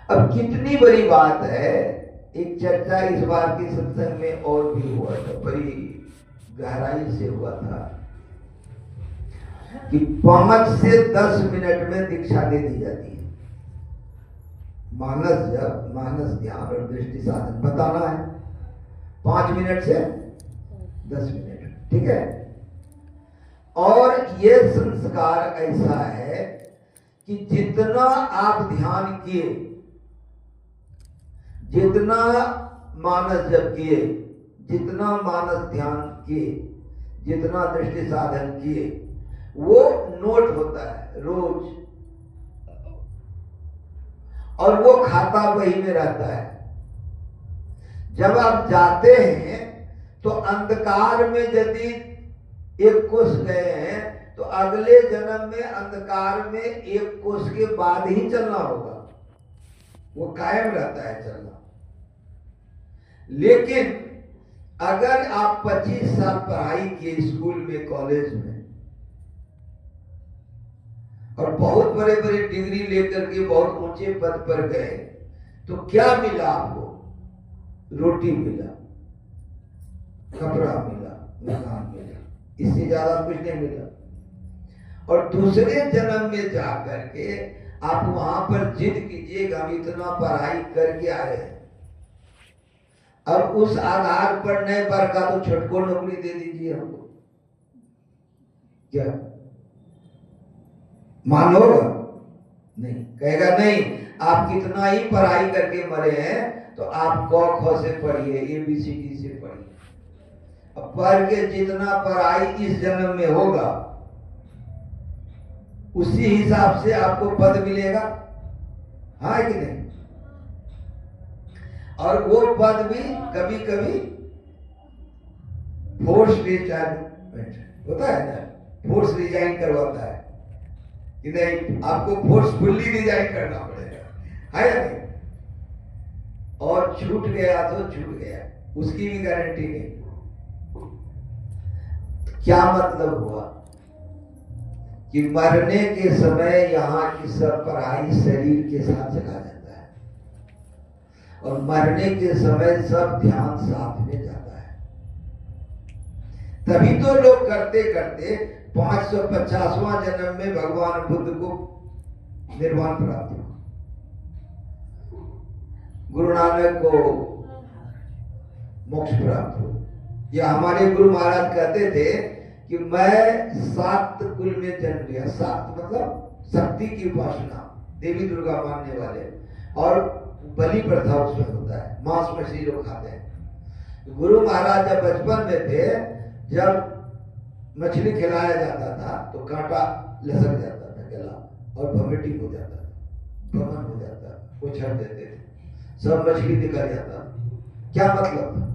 अब कितनी बड़ी बात है, एक चर्चा इस बार की सत्संग में और भी हुआ था, बड़ी गहराई से हुआ था कि 5 से 10 मिनट में दीक्षा दे दी जाती है। मानस जब, मानस ध्यान और दृष्टि साधन बताना है 5 मिनट से 10 मिनट, ठीक है। और ये संस्कार ऐसा है कि जितना आप ध्यान किए, जितना मानस जप किए, जितना मानस ध्यान किए, जितना दृष्टि साधन किए, वो नोट होता है रोज, और वो खाता वही में रहता है। जब आप जाते हैं तो अंधकार में यदि एक कोस गए हैं तो अगले जन्म में अंधकार में एक कोस के बाद ही चलना होगा, वो कायम रहता है चलना। लेकिन अगर आप 25 साल पढ़ाई किए स्कूल में, कॉलेज में, और बहुत बड़े बड़े डिग्री लेकर के बहुत ऊंचे पद पर गए, तो क्या मिला आपको? रोटी मिला, कपड़ा मिला, मकान मिला, इससे ज्यादा कुछ नहीं मिला। और दूसरे जन्म में जाकर के आप वहां पर जिद कीजिएगा, हम इतना पढ़ाई करके आए हैं, अब उस आधार पर नहीं बरका तो छटको नौकरी दे दीजिए हमको, क्या मानोगा? नहीं, कहेगा नहीं, आप कितना ही पढ़ाई करके मरे हैं तो आप क ख से पढ़िए, ABCD से पढ़िए। अब पढ़ के जितना पढ़ाई इस जन्म में होगा उसी हिसाब से आपको पद मिलेगा, हाँ कि नहीं? और वो पद भी कभी कभी फोर्स रिटायरमेंट होता है ना, फोर्स रिजाइन करवाता है कि नहीं, आपको फोर्सफुली रिजाइन करना पड़ेगा, है या नहीं? और छूट गया तो छूट गया, उसकी भी गारंटी नहीं। क्या मतलब हुआ कि मरने के समय यहाँ की सब पढ़ाई शरीर के साथ चला जाता है, और मरने के समय सब ध्यान साथ में जाता है। तभी तो लोग करते करते 550वां जन्म में भगवान बुद्ध को निर्वाण प्राप्त हुआ, गुरु नानक को मोक्ष प्राप्त हुआ। या हमारे गुरु महाराज कहते थे कि मैं 7 कुल में जन्म लिया, 7 मतलब शक्ति की उपासना, देवी दुर्गा मानने वाले, और बलि प्रथा उसमें होता है, मांस मछली लोग खाते हैं। गुरु महाराज जब बचपन में थे, जब मछली खिलाया जाता था तो कांटा लसक जाता था गला, और वॉमिटिंग हो जाता था, भ्रमण हो जाता, वो छड़ देते थे, सब मछली निकल जाता। क्या मतलब था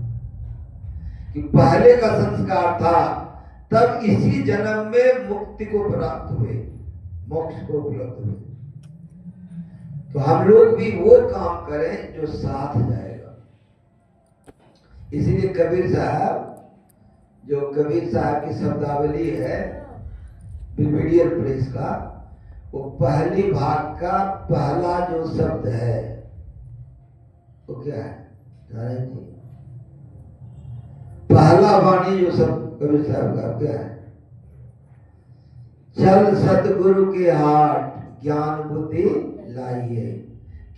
कि पहले का संस्कार था, तब इसी जन्म में मुक्ति को प्राप्त हुए, मोक्ष को उपलब्ध हुए। तो हम लोग भी वो काम करें जो साथ जाएगा। इसीलिए कबीर साहब, जो कबीर साहब की शब्दावली है ब्रिगेडियर प्रेस का, वो पहली भाग का पहला जो शब्द है वो क्या है जाने जी? पहला वाणी जो शब्द कबीर साहब का क्या है? चल सतगुरु के हाट ज्ञान बुद्धि लाइए,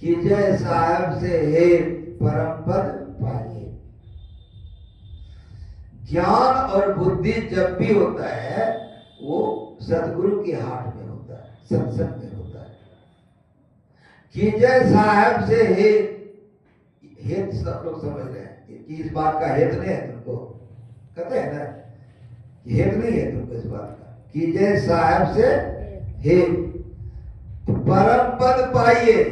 कीजय साहब से हे परम पद पाइए। ज्ञान और बुद्धि जब भी होता है वो सतगुरु के हाट में होता है, सत्संग में होता है। कीजय साहब से हे, हेत सब लोग समझ रहे हैं कि इस बात का हेत नहीं है तुमको, कहते हैं ना, हेत नहीं है तुमको इस बात का। कीजय साहब से हे परम पद पाइए।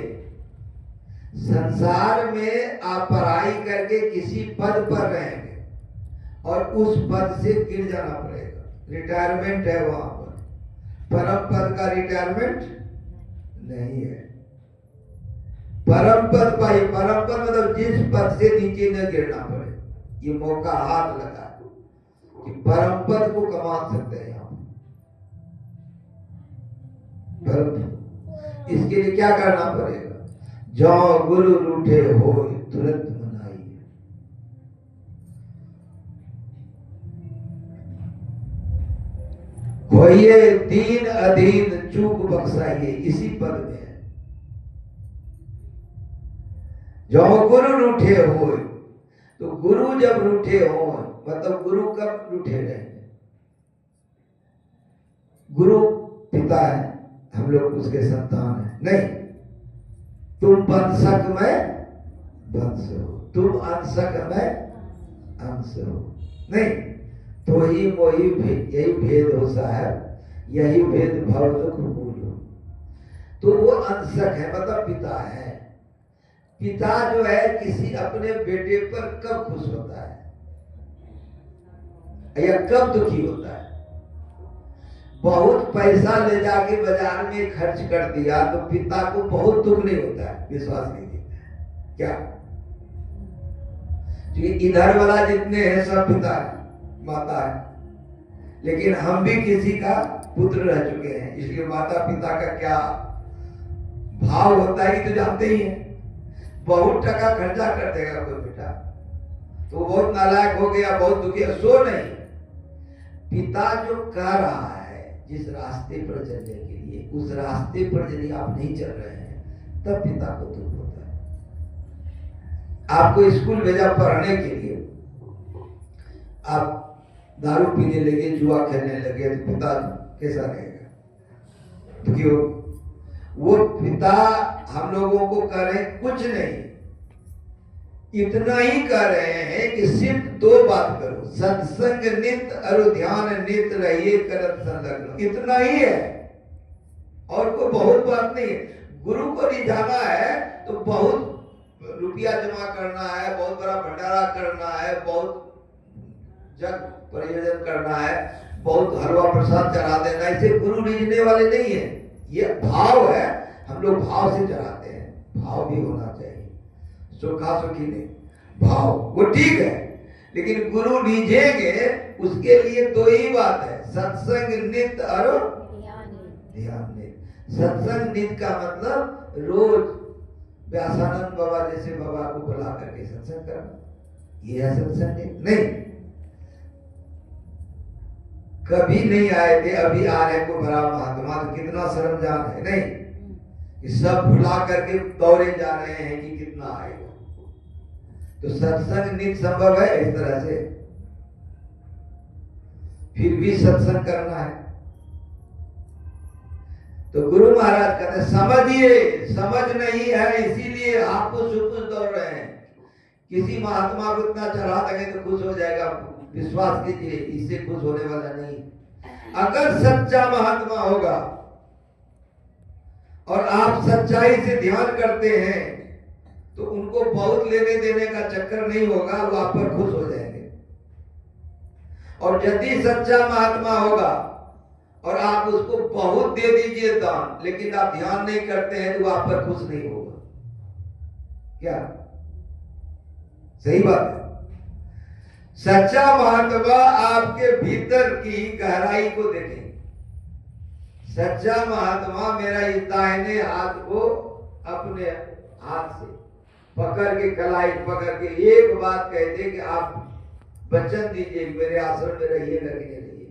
संसार में आप पढ़ाई करके किसी पद पर रहेंगे और उस पद से गिर जाना पड़ेगा, रिटायरमेंट है वहां पर। परम पद का रिटायरमेंट नहीं है। परम पद पाइए, परम पद मतलब जिस पद से नीचे न गिरना पड़े। ये मौका हाथ लगा कि परम पद को कमा सकते हैं आप। इसके लिए क्या करना पड़ेगा? जो गुरु रूठे हो तुरंत मनाइए। खोइए दीन अधीन चूक बख्शाइए, इसी पद में है। जो गुरु रूठे हो, तो गुरु जब रूठे हो मतलब गुरु कब रूठे रहेंगे? गुरु पिता है, हम लोग उसके संतान हैं। नहीं, तुम वंशक में वंश हो, तुम अंशक में अंश हो। नहीं, तो ही मोही यही भेद हो साहब, यही भेद भव दुख मूल हो। तो वो अंशक है, मतलब पिता है। पिता जो है किसी अपने बेटे पर कब खुश होता है या कब दुखी होता है? बहुत पैसा ले जाके बाजार में खर्च कर दिया तो पिता को बहुत दुख नहीं होता है, विश्वास कीजिए। क्या? इधर वाला जितने हैं सब पिता है, माता है, लेकिन हम भी किसी का पुत्र रह चुके हैं, इसलिए माता पिता का क्या भाव होता है तो जानते ही हैं। बहुत टका खर्चा कर देगा कोई बेटा तो बहुत नालायक हो गया, बहुत दुखी है, सो नहीं। पिता जो कह रहा है जिस रास्ते पर चलने के लिए, उस रास्ते पर यदि आप नहीं चल रहे हैं तब पिता को दुख होता है। आपको स्कूल भेजा पढ़ने के लिए, आप दारू पीने लगे, जुआ खेलने लगे तो पिता कैसा रहेगा? दुखी हो। वो पिता हम लोगों को कह रहे हैं कुछ नहीं, इतना ही कह रहे हैं कि सिर्फ दो बात करो, सत्संग नित और ध्यान नित रहिए करत संलग्न, इतना ही है और कोई बहुत बात नहीं है। गुरु को रिझाना है तो बहुत रुपया जमा करना है, बहुत बड़ा भंडारा करना है, बहुत जग प्रयोजन करना है, बहुत हलवा प्रसाद चढ़ा देना, इसे गुरु रिझने वाले नहीं है। ये भाव है, हम लोग भाव से चढ़ाते हैं, भाव भी होना चाहिए, सुखा सुखी नहीं, भाव वो ठीक है, लेकिन गुरु रिझेंगे उसके लिए दो ही बात है, सत्संग नित और ध्यान नित। सत्संग नित का मतलब रोज व्यासानंद बाबा जैसे बाबा को बुला करके सत्संग करना, ये है सत्संग नित। नहीं, कभी नहीं आए थे, अभी आ रहे को बड़ा महात्मा, तो कितना शर्मजान है। नहीं, कि सब भुला करके दौड़े जा रहे हैं कि कितना आएगा। तो सत्संग नित संभव है इस तरह से, फिर भी सत्संग करना है। तो गुरु महाराज कहते समझिए, समझ नहीं है इसीलिए आपको सुख दौड़ रहे हैं। किसी महात्मा को इतना चढ़ा देंगे तो खुश हो जाएगा, विश्वास कीजिए, इससे खुश होने वाला नहीं। अगर सच्चा महात्मा होगा और आप सच्चाई से ध्यान करते हैं तो उनको बहुत लेने देने का चक्कर नहीं होगा, वो आप पर खुश हो जाएंगे। और यदि सच्चा महात्मा होगा और आप उसको बहुत दे दीजिए दान, लेकिन आप ध्यान नहीं करते हैं तो वो आप पर खुश नहीं होगा। क्या सही बात है? सच्चा महात्मा आपके भीतर की गहराई को देखें। सच्चा महात्मा मेरा इस दाहिने हाथ को अपने हाथ से पकड़ के, कलाई पकड़ के एक बात कह दे कि आप वचन दीजिए मेरे आश्रम में रहिएगा कि नहीं रहिए।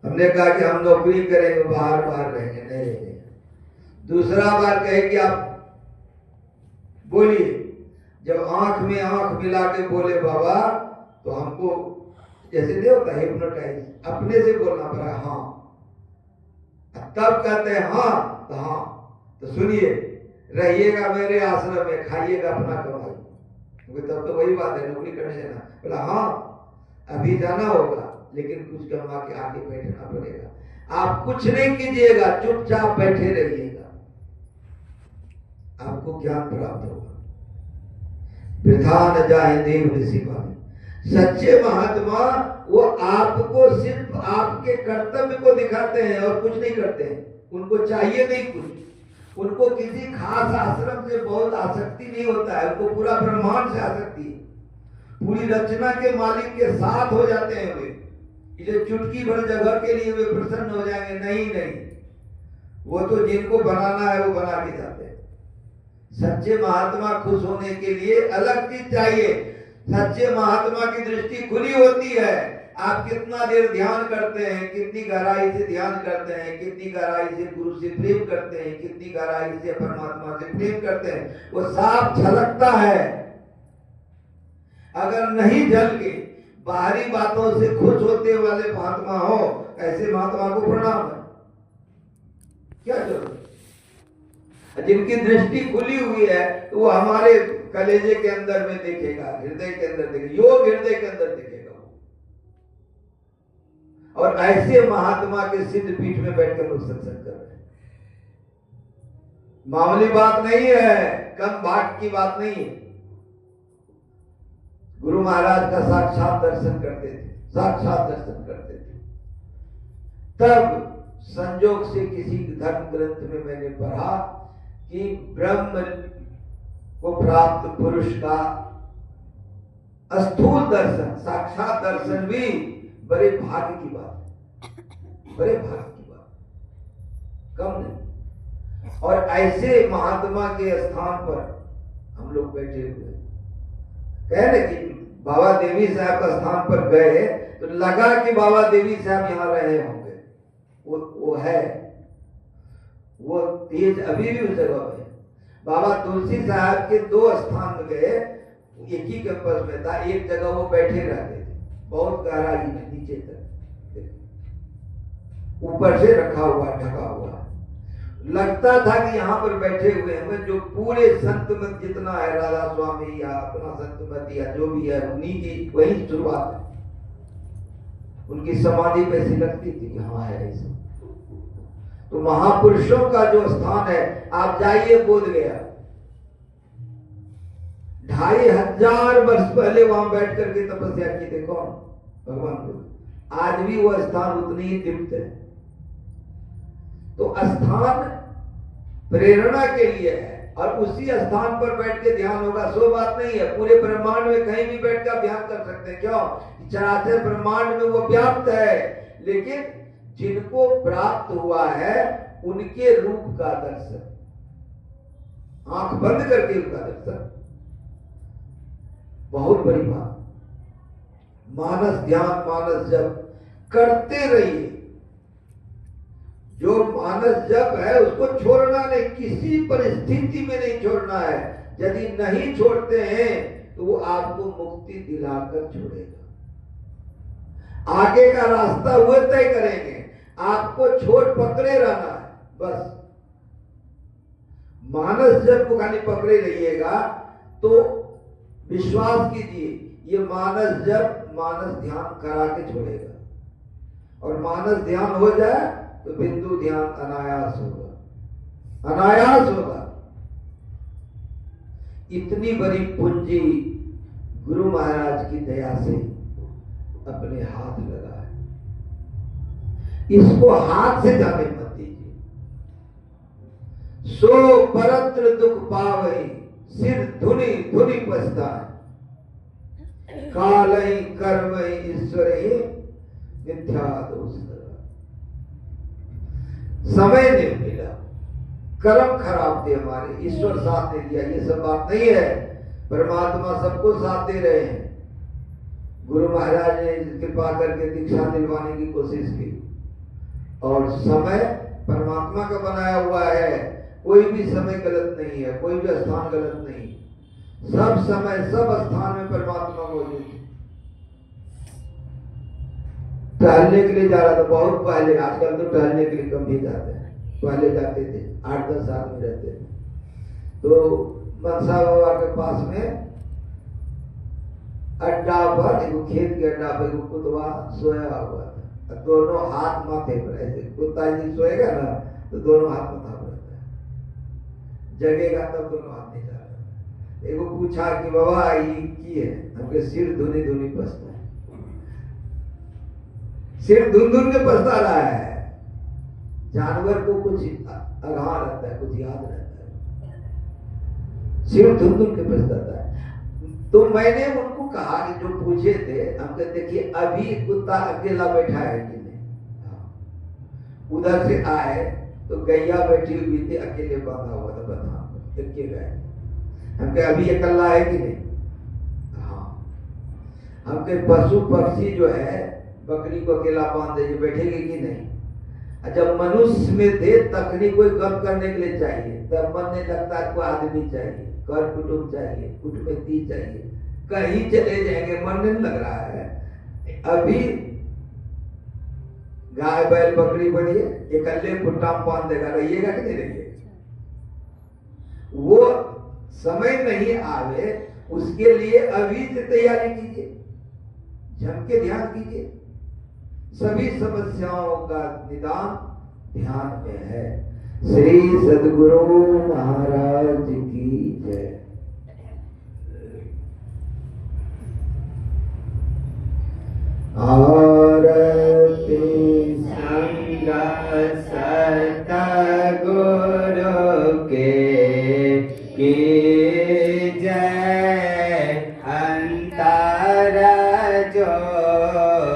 हमने कहा कि हम नौकरी करेंगे, बाहर रहेंगे, नहीं रहेंगे। दूसरा बार कहे कि आप बोलिए, जब आंख में आंख मिला के बोले बाबा तो हमको जैसे नहीं होता हिप्नोटाइज, अपने से बोलना पड़ा हाँ, तब कहते हैं हाँ तो हाँ, तो सुनिए रहिएगा मेरे आश्रम में, खाइएगा अपना कमाई, क्योंकि तब तो वही बात है नौकरी करने जाना। बोला हाँ अभी जाना होगा लेकिन कुछ कमा के आगे बैठना पड़ेगा। आप कुछ नहीं कीजिएगा, चुपचाप बैठे रहिएगा, आपको ज्ञान प्राप्त होगा। वृथा न जाए देव ऋषि वाणी। सच्चे महात्मा वो आपको सिर्फ आपके कर्तव्य को दिखाते हैं और कुछ नहीं करते हैं। उनको चाहिए नहीं कुछ, उनको किसी खास आश्रम से बहुत आसक्ति नहीं होता है, उनको पूरा ब्रह्मांड से आसक्ति है। पूरी रचना के मालिक के साथ हो जाते हैं वे, इसे चुटकी भर जगह के लिए वे प्रसन्न हो जाएंगे। नहीं, वो तो जिनको बनाना है वो बना के जाते हैं। सच्चे महात्मा खुश होने के लिए अलग चीज चाहिए। सच्चे महात्मा की दृष्टि खुली होती है। आप कितना देर ध्यान करते हैं, कितनी गहराई से ध्यान करते हैं, कितनी गहराई से गुरु से प्रेम करते हैं, कितनी गहराई से परमात्मा से प्रेम करते हैं, वो साफ झलकता है। अगर नहीं झलके, बाहरी बातों से खुश होते वाले महात्मा हो, ऐसे महात्मा को प्रणाम है, क्या जरूरत? जिनकी दृष्टि खुली हुई है तो वो हमारे कलेजे के अंदर में देखेगा, हृदय के अंदर देखेगा, योग हृदय के अंदर देखेगा वो। और ऐसे महात्मा के सिद्ध पीठ में बैठकर लोग सत्संग कर रहे हैं। मामूली बात नहीं है, कम भाट की बात नहीं है। गुरु महाराज का साक्षात दर्शन करते थे, साक्षात दर्शन करते थे। तब संजोग से किसी धर्म ग्रंथ में मैंने पढ़ा कि ब्रह्म को प्राप्त पुरुष का स्थूल दर्शन, साक्षात दर्शन भी बड़े भाग्य की बात है, बड़े भाग्य की बात, कम नहीं। और ऐसे महात्मा के स्थान पर हम लोग बैठे हुए कहे ना कि बाबा देवी साहब का स्थान पर गए तो लगा कि बाबा देवी साहब यहां रहे होंगे। वो है, वो तेज अभी भी उस जगह पे। बाबा तुलसी साहब के 2 स्थान में गए, एक ही कैंपस में था, एक जगह वो बैठे रहते थे, बहुत गहराई में नीचे तक, ऊपर से रखा हुआ, ढका हुआ। लगता था कि यहाँ पर बैठे हुए हैं जो पूरे संत मत जितना है, राधा स्वामी या अपना संत मत या जो भी है, उन्हीं की वही शुरुआत है। उनकी समाधि पैसी लगती थी, हाँ है ऐसा। तो महापुरुषों का जो स्थान है, आप जाइए बोध गया, 2500 वर्ष पहले वहां बैठ करके तपस्या की थी कौन? भगवान बुद्ध। आज भी वो स्थान उतनी ही दीप्त है। तो स्थान प्रेरणा के लिए है, और उसी स्थान पर बैठ के ध्यान होगा, सो बात नहीं है। पूरे ब्रह्मांड में कहीं भी बैठ कर ध्यान कर सकते हैं, क्यों? चराचर ब्रह्मांड में वो व्याप्त है। लेकिन जिनको प्राप्त हुआ है उनके रूप का दर्शन, आंख बंद करके उनका दर्शन, बहुत बड़ी बात। मानस ध्यान, मानस जप करते रहिए। जो मानस जप है उसको छोड़ना नहीं, किसी परिस्थिति में नहीं छोड़ना है। यदि नहीं छोड़ते हैं तो वो आपको मुक्ति दिलाकर छोड़ेगा। आगे का रास्ता वो तय करेंगे, आपको छोड़ पकड़े रहना है बस। मानस जप को खाली पकड़े रहिएगा तो विश्वास कीजिए, ये मानस जप, मानस ध्यान करा के छोड़ेगा। और मानस ध्यान हो जाए तो बिंदु ध्यान अनायास होगा, अनायास होगा। इतनी बड़ी पूंजी गुरु महाराज की दया से अपने हाथ लगा है, इसको हाथ से जाने मत दीजिए। सो परत्र दुख पावई, सिर धुनि धुनि पछताए, काल ही कर्म ही ईश्वर ही मिथ्या दोष। समय नहीं मिला, कर्म खराब थे हमारे, ईश्वर साथ नहीं दिया, ये सब बात नहीं है। परमात्मा सबको साथ दे रहे हैं। गुरु महाराज ने कृपा करके दीक्षा दिलवाने की कोशिश की, और समय परमात्मा का बनाया हुआ है। कोई भी समय गलत नहीं है, कोई भी स्थान गलत नहीं, सब समय सब स्थान में परमात्मा मौजूद है। टहलने के लिए जा रहा था बहुत पहले, आजकल तो टहलने के लिए कम ही जाते हैं, पहले जाते थे, 8-10 आदमी रहते थे। तो मनसा बाबा के पास में अड्डा पर, एक खेत के अड्डा पर एक कुत्ता सोया हुआ था, दोनों हाथ माथे पर ऐसे, कुत्ता यदि सोएगा ना तो दोनों हाथ माथा पर रहता है, जगेगा तब दोनों हाथ नहीं जा रहा। एक पूछा कि बाबा ये की है? हमके सिर धुनी धुनी पछता है, सिर धुन धुन के पछता रहा है। जानवर को कुछ अगाह रहता है, कुछ याद रहता है, सिर धुन धुन के पछताता है। तो मैंने उनको कहा कि जो पूछे थे, हम कहते देखिए अभी कुत्ता अकेला बैठा है कि नहीं? उधर से आए तो गैया बैठी हुई थी, अकेले बांधा हुआ था बता के गए। हम कहे अभी अकेला है कि नहीं? हाँ। हम कहे पशु पक्षी जो है, बकरी को अकेला बांध दीजिए, बैठेगी कि नहीं? जब मनुष्य में थे तखनी कोई गम करने के लिए चाहिए, तब मन नहीं लगता है, कोई आदमी चाहिए, कर कुटुंब चाहिए, कुटुंबी चाहिए, कहीं चले जाएंगे, मन नहीं लग रहा है। अभी गाय बैल बकरी बनिए, इकल्ले पुट्टा पान देगा, रहिएगा कि नहीं रहिएगा? वो समय नहीं आवे उसके लिए अभी से तैयारी कीजिए, जम के ध्यान कीजिए। सभी समस्याओं का निदान ध्यान में है। श्री सद्गुरु महाराज की जय। आरती संग सतगुरु